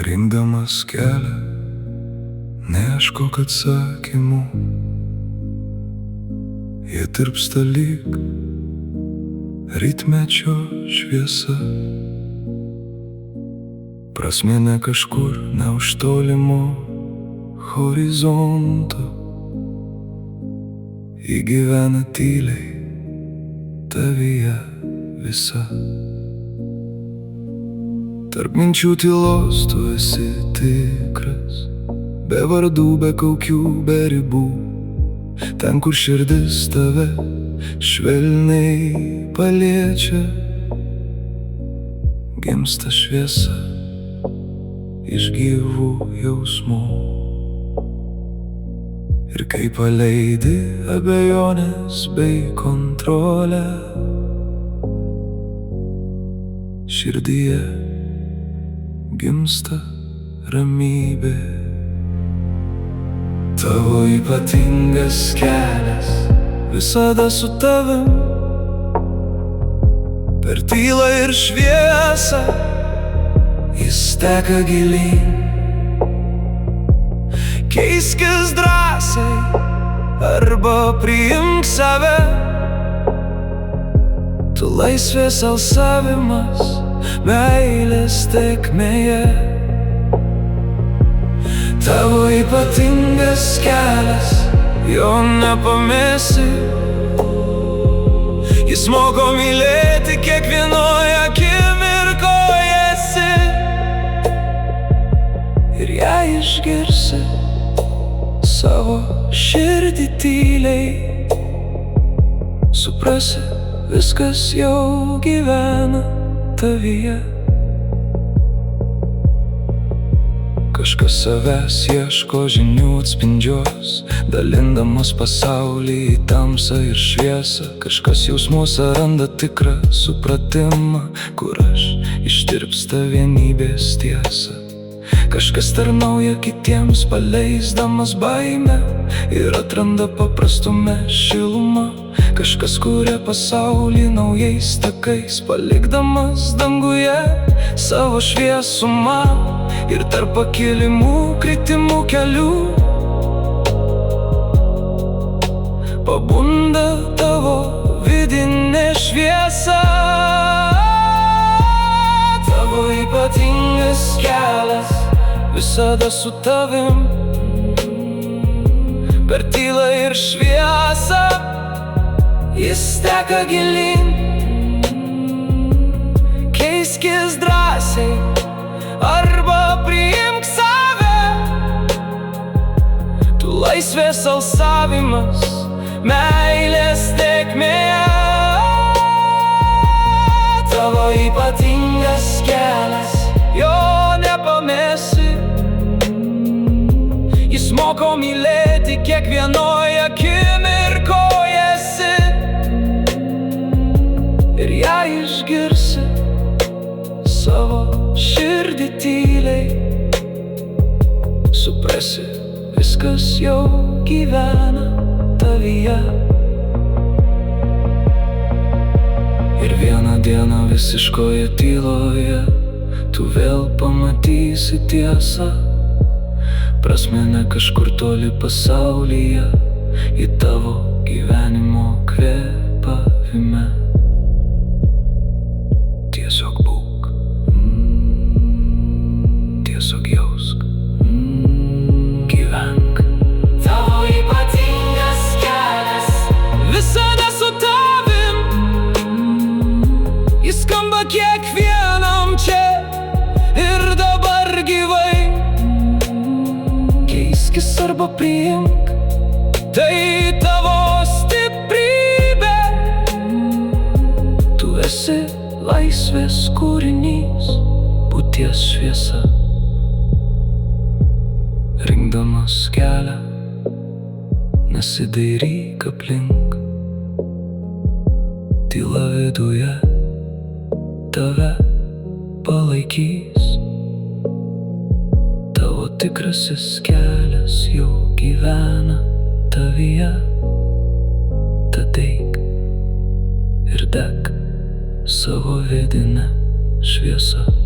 Rinkdamas kelią, neieškok atsakymų. Jie tirpsta lyg rytmečio šviesa. Prasmė ne kažkur, ne už tolimo horizonto. Ji gyvena tyliai tavyje visa. Tarp minčių tylos tu esi tikras, be vardų, be kaukių, be ribų. Ten, kur širdis tave švelniai paliečia, gimsta šviesa iš gyvų jausmų. Ir kai paleidi abejonės bei kontrolę, širdyje gimsta ramybė. Tavo ypatingas kelias visada su tavim. Per tylą ir šviesą jis teka gilyn. Keiskis drąsiai arba priimk save. Tu laisvės alsavimas meilės tėkmėje. Tavo ypatingas kelias, jo nepamesi. Jis moko mylėti kiekvienoje akimirkoje esi. Ir jei išgirsi savo širdį tyliai, suprasi, viskas jau gyvena tavyje. Kažkas savęs ieško, žinių atspindžios, dalindamas pasaulį į tamsą ir šviesą. Kažkas jausmuose randa tikrą supratimą, kur aš ištirpsta vienybės tiesa. Kažkas tarnauja kitiems, paleisdamas baimę, ir atranda paprastume šilumą. Kažkas kuria pasaulį naujais takais, palikdamas danguje savo šviesumą. Ir tarp pakilimų, kritimų kelių pabunda tavo vidinė šviesa. Tavo ypatingas kelias visada su tavim. Per tylą ir šviesą jis teka gilyn. Keiskis drąsiai arba priimk save. Tu laisvės alsavimas meilės tėkmėje. Tavo ypatingas kelias, jo nepamesi. Jis moko mylėti kiekvienoje akimirkoje esi. Ir jei išgirsi savo širdį tyliai, suprasi, viskas jau gyvena tavyje. Ir vieną dieną visiškoje tyloje tu vėl pamatysi tiesą. Prasmė ne kažkur toli pasaulyje, į tavo gyvenimo kvėpavime. Tiesiog būk, tiesiog jausk, gyvenk. Tavo ypatingas kelias Visada su tavim. Jis skamba kiekvienam čia ir dabar gyvai. Keiskis arba priimk, tai tavo stiprybė. Tu esi laisvės kūrinys, būties šviesa. Rinkdamas kelią, nesidairyk aplink. Tyla viduje tave palaikys. Tavo tikrasis kelias jau gyvena tavyje. Tad eik ir dek savo vidinę šviesą.